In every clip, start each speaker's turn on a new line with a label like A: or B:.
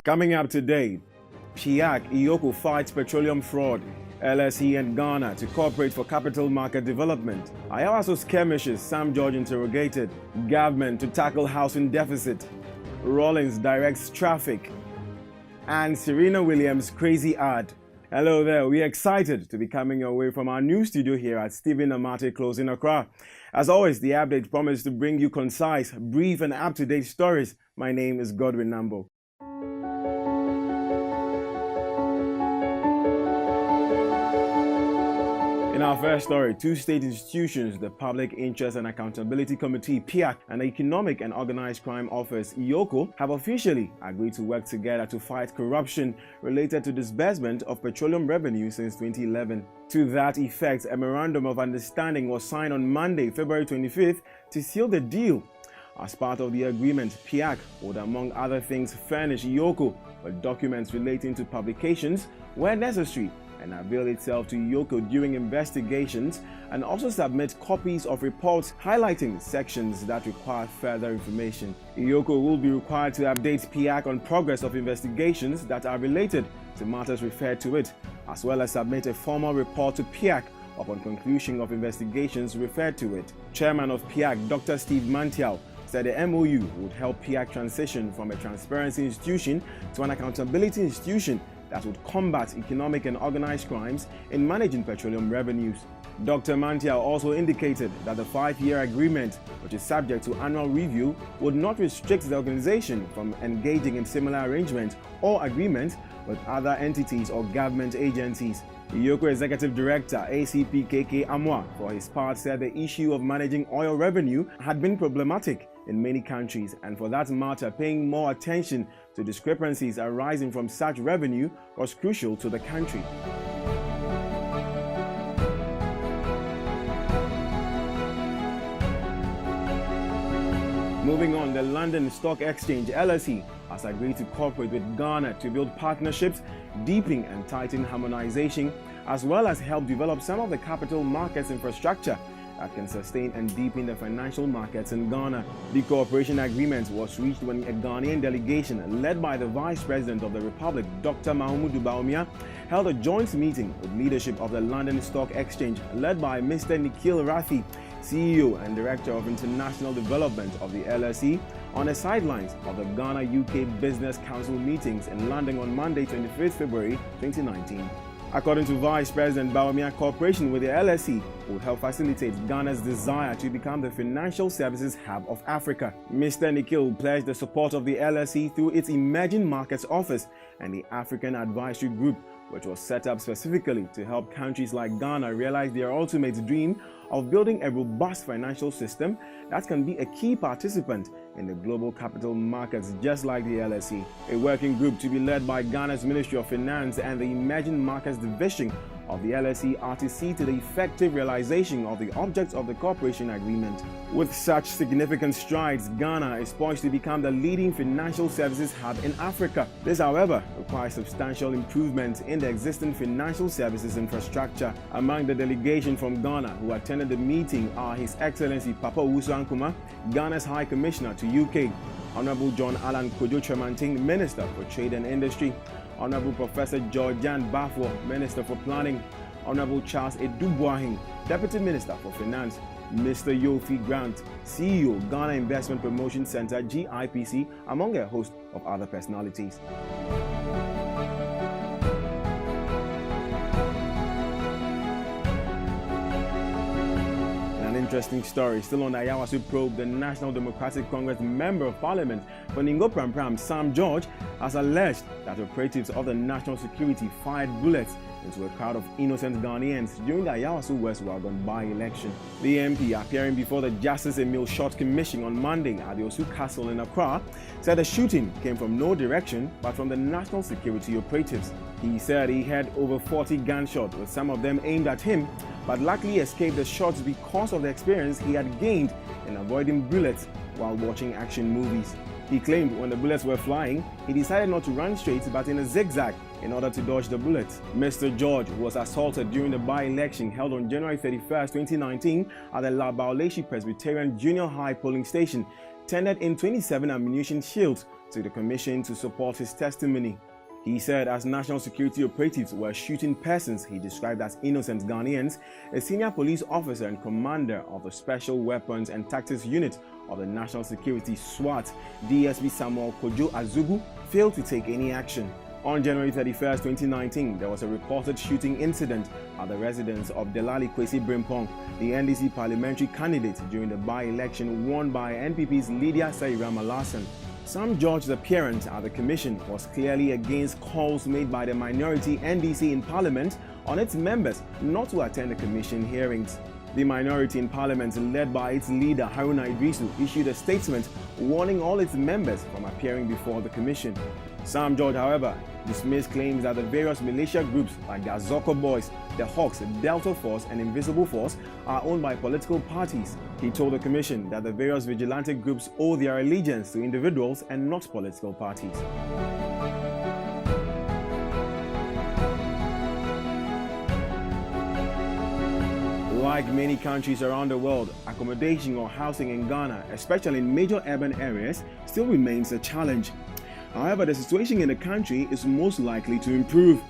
A: Coming up today, PIAC, Iyoko fights petroleum fraud. LSE and Ghana to cooperate for capital market development. Ayawaso skirmishes, Sam George interrogated. Government to tackle housing deficit. Rawlings directs traffic. And Serena Williams' crazy ad. Hello there, we're excited to be coming your way from our new studio here at Stephen Amate Close in Accra. As always, the update promised to bring you concise, brief and up-to-date stories. My name is Godwin Nambo. In our first story, two state institutions, the Public Interest and Accountability Committee, PIAC, and the Economic and Organized Crime Office, Iyoko, have officially agreed to work together to fight corruption related to disbursement of petroleum revenue since 2011. To that effect, a memorandum of understanding was signed on Monday, February 25th, to seal the deal. As part of the agreement, PIAC would, among other things, furnish Iyoko with documents relating to publications where necessary and avail itself to Iyoko during investigations, and also submit copies of reports highlighting sections that require further information. Iyoko will be required to update PIAC on progress of investigations that are related to matters referred to it, as well as submit a formal report to PIAC upon conclusion of investigations referred to it. Chairman of PIAC, Dr. Steve Mantial, said the MOU would help PIAC transition from a transparency institution to an accountability institution that would combat economic and organized crimes in managing petroleum revenues. Dr. Mantial also indicated that the 5-year agreement, which is subject to annual review, would not restrict the organization from engaging in similar arrangements or agreements with other entities or government agencies. The Iyoko Executive Director, ACP KK Amwa, for his part, said the issue of managing oil revenue had been problematic in many countries, and for that matter, paying more attention to discrepancies arising from such revenue was crucial to the country. Moving on, the London Stock Exchange, LSE, has agreed to cooperate with Ghana to build partnerships, deepen and tighten harmonization, as well as help develop some of the capital markets infrastructure that can sustain and deepen the financial markets in Ghana. The cooperation agreement was reached when a Ghanaian delegation led by the Vice President of the Republic, Dr. Mahmoud Bawumia, held a joint meeting with leadership of the London Stock Exchange led by Mr. Nikhil Rathi, CEO and Director of International Development of the LSE, on the sidelines of the Ghana-UK Business Council meetings in London on Monday, 25th February 2019. According to Vice President Bawumia, cooperation with the LSE will help facilitate Ghana's desire to become the financial services hub of Africa. Mr. Nikhil pledged the support of the LSE through its Emerging Markets Office and the African Advisory Group, which was set up specifically to help countries like Ghana realize their ultimate dream of building a robust financial system that can be a key participant in the global capital markets just like the LSE. A working group to be led by Ghana's Ministry of Finance and the Emerging Markets Division of the LSE are to see to the effective realization of the objects of the cooperation agreement. With such significant strides, Ghana is poised to become the leading financial services hub in Africa. This, however, requires substantial improvements in the existing financial services infrastructure. Among the delegation from Ghana who attended the meeting are His Excellency Papa Owusu Nkrumah, Ghana's High Commissioner to UK, Honorable John Allan Kojo Tremantin, Minister for Trade and Industry, Honorable Professor Georgian Bafo, Minister for Planning, Honorable Charles Edubuahin, Deputy Minister for Finance, Mr. Yofi Grant, CEO, Ghana Investment Promotion Center, GIPC, among a host of other personalities. Interesting story. Still on the Ayawaso probe, the National Democratic Congress Member of Parliament for Ningo Pram, Sam George, has alleged that operatives of the National Security fired bullets into a crowd of innocent Ghanaians during the Ayawaso West Wagon by-election. The MP, appearing before the Justice Emil Short Commission on Monday at the Osu Castle in Accra, said the shooting came from no direction but from the National Security operatives. He said he had over 40 gunshots, with some of them aimed at him, but luckily escaped the shots because of the experience he had gained in avoiding bullets while watching action movies. He claimed when the bullets were flying, he decided not to run straight but in a zigzag in order to dodge the bullets. Mr. George was assaulted during the by-election held on January 31st, 2019 at the Labaoleshi Presbyterian Junior High polling station, tendered in 27 ammunition shields to the commission to support his testimony. He said as national security operatives were shooting persons he described as innocent Ghanaians, a senior police officer and commander of the Special Weapons and Tactics Unit of the National Security SWAT, DSP Samuel Kojo Azugu, failed to take any action. On January 31, 2019, there was a reported shooting incident at the residence of Delali Kwesi Brimpong, the NDC parliamentary candidate during the by-election won by NPP's Lydia Sairama-Larsen. Sam George's appearance at the commission was clearly against calls made by the minority NDC in parliament on its members not to attend the commission hearings. The minority in parliament, led by its leader Haruna Idrisu, issued a statement warning all its members from appearing before the commission. Sam George, however, dismissed claims that the various militia groups like the Azoko Boys, the Hawks, Delta Force and Invisible Force are owned by political parties. He told the commission that the various vigilante groups owe their allegiance to individuals and not political parties. Like many countries around the world, accommodation or housing in Ghana, especially in major urban areas, still remains a challenge. However, the situation in the country is most likely to improve.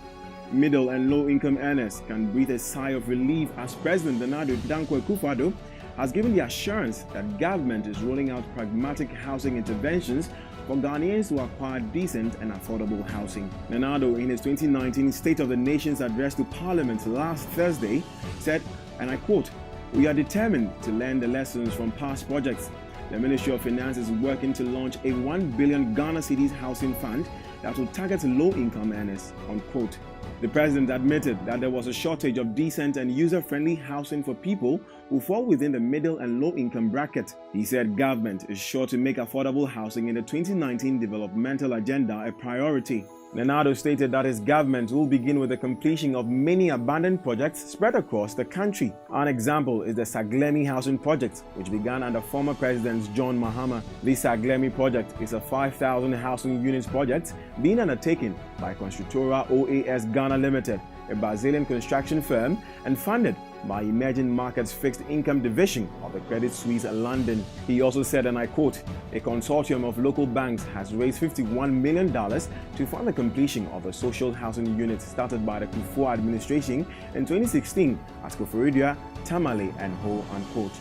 A: Middle and low-income earners can breathe a sigh of relief as President Nana Dankwa Akufo-Addo has given the assurance that government is rolling out pragmatic housing interventions for Ghanaians to acquire decent and affordable housing. Nana Addo, in his 2019 State of the Nation's address to Parliament last Thursday, said, and I quote, "We are determined to learn the lessons from past projects. The Ministry of Finance is working to launch a 1 billion Ghana cedis housing fund that will target low-income earners," unquote. The president admitted that there was a shortage of decent and user-friendly housing for people who fall within the middle and low-income bracket. He said government is sure to make affordable housing in the 2019 developmental agenda a priority. Nana Addo stated that his government will begin with the completion of many abandoned projects spread across the country. An example is the Saglemi Housing Project, which began under former President John Mahama. The Saglemi project is a 5,000 housing units project being undertaken by Constructora OAS Ghana Limited, a Brazilian construction firm, and funded by Emerging Markets Fixed Income Division of the Credit Suisse London. He also said, and I quote, "A consortium of local banks has raised $51 million to fund the completion of a social housing unit started by the Kufuor administration in 2016 at Koforidua, Tamale and Ho," unquote.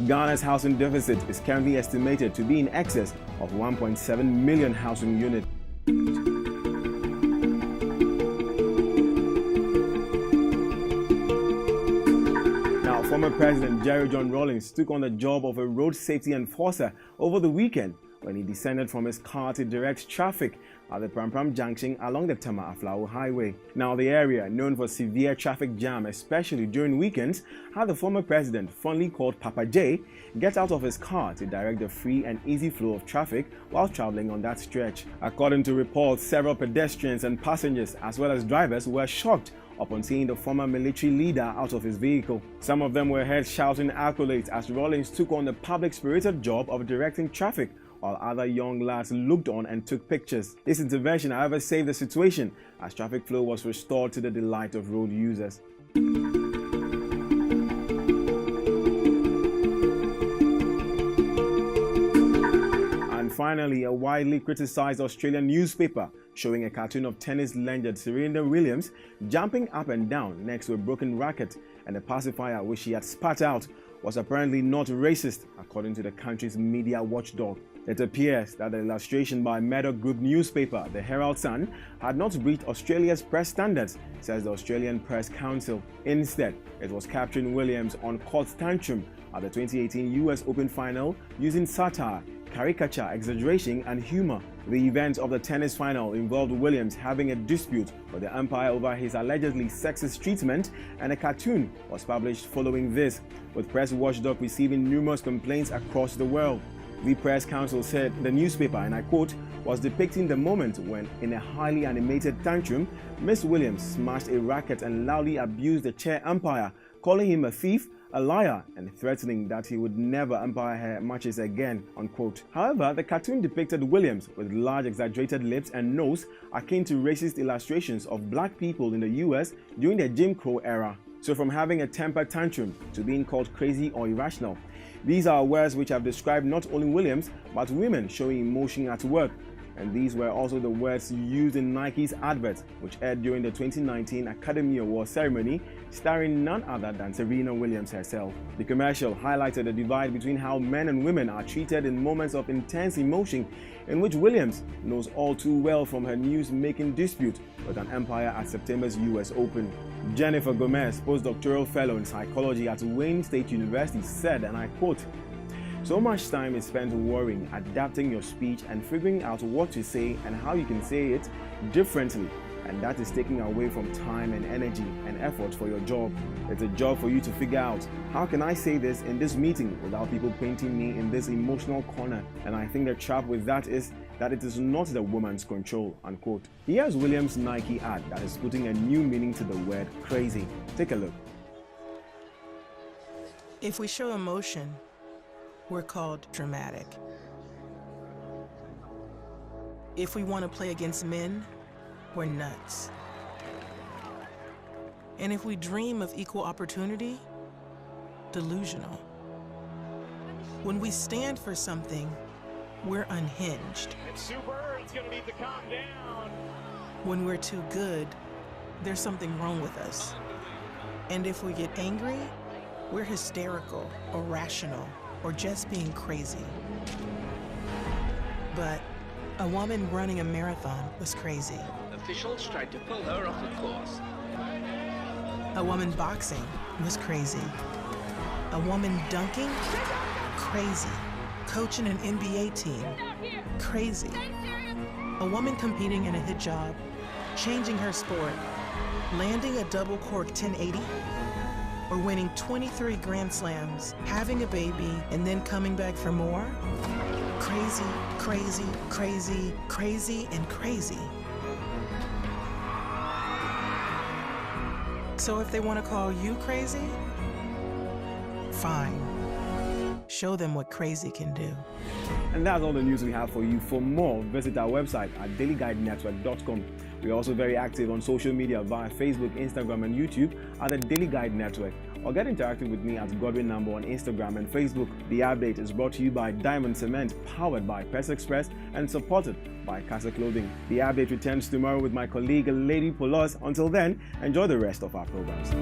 A: Ghana's housing deficit is currently estimated to be in excess of 1.7 million housing units. Former President Jerry John Rawlings took on the job of a road safety enforcer over the weekend when he descended from his car to direct traffic at the Pram Junction along the Tama Aflao Highway. Now, the area, known for severe traffic jam, especially during weekends, had the former president, fondly called Papa J, get out of his car to direct the free and easy flow of traffic while traveling on that stretch. According to reports, several pedestrians and passengers, as well as drivers, were shocked upon seeing the former military leader out of his vehicle. Some of them were heard shouting accolades as Rawlings took on the public-spirited job of directing traffic, while other young lads looked on and took pictures. This intervention, however, saved the situation as traffic flow was restored to the delight of road users. Finally, a widely criticized Australian newspaper showing a cartoon of tennis legend Serena Williams jumping up and down next to a broken racket and a pacifier which she had spat out was apparently not racist, according to the country's media watchdog. It appears that the illustration by Murdoch Group newspaper, the Herald Sun, had not breached Australia's press standards, says the Australian Press Council. Instead, it was capturing Williams on court tantrum at the 2018 US Open final using satire, caricature, exaggeration and humor. The event of the tennis final involved Williams having a dispute with the umpire over his allegedly sexist treatment, and a cartoon was published following this, with press watchdog receiving numerous complaints across the world. The Press Council said the newspaper, and I quote, was depicting the moment when, in a highly animated tantrum, Miss Williams smashed a racket and loudly abused the chair umpire, calling him a thief, a liar, and threatening that he would never umpire her matches again, unquote. However, the cartoon depicted Williams with large exaggerated lips and nose akin to racist illustrations of black people in the US during the Jim Crow era. So from having a temper tantrum to being called crazy or irrational, these are words which have described not only Williams but women showing emotion at work. And these were also the words used in Nike's advert, which aired during the 2019 Academy Awards ceremony, starring none other than Serena Williams herself. The commercial highlighted the divide between how men and women are treated in moments of intense emotion, in which Williams knows all too well from her news-making dispute with an umpire at September's US Open. Jennifer Gomez, postdoctoral fellow in psychology at Wayne State University, said, and I quote, "So much time is spent worrying, adapting your speech and figuring out what to say and how you can say it differently. And that is taking away from time and energy and effort for your job. It's a job for you to figure out, how can I say this in this meeting without people painting me in this emotional corner? And I think the trap with that is that it is not the woman's control," unquote. Here's Williams' Nike ad that is putting a new meaning to the word crazy. Take a look.
B: If we show emotion, we're called dramatic. If we want to play against men, we're nuts. And if we dream of equal opportunity, delusional. When we stand for something, we're unhinged.
C: It's super, it's gonna need to calm down.
B: When we're too good, there's something wrong with us. And if we get angry, we're hysterical, irrational, or just being crazy. But a woman running a marathon was crazy.
D: Officials tried to pull her off the course.
B: A woman boxing was crazy. A woman dunking? Crazy. Coaching an NBA team? Crazy. A woman competing in a hit job, changing her sport, landing a double cork 1080, or winning 23 Grand Slams, having a baby, and then coming back for more? Crazy, crazy, crazy, crazy, and crazy. So if they want to call you crazy, fine. Show them what crazy can do.
A: And that's all the news we have for you. For more, visit our website at dailyguidenetwork.com. We're also very active on social media via Facebook, Instagram, and YouTube at the Daily Guide Network. Or get interactive with me at Godwin Number on Instagram and Facebook. The update is brought to you by Diamond Cement, powered by Press Express, and supported by Casa Clothing. The update returns tomorrow with my colleague Lady Polos. Until then, enjoy the rest of our programs.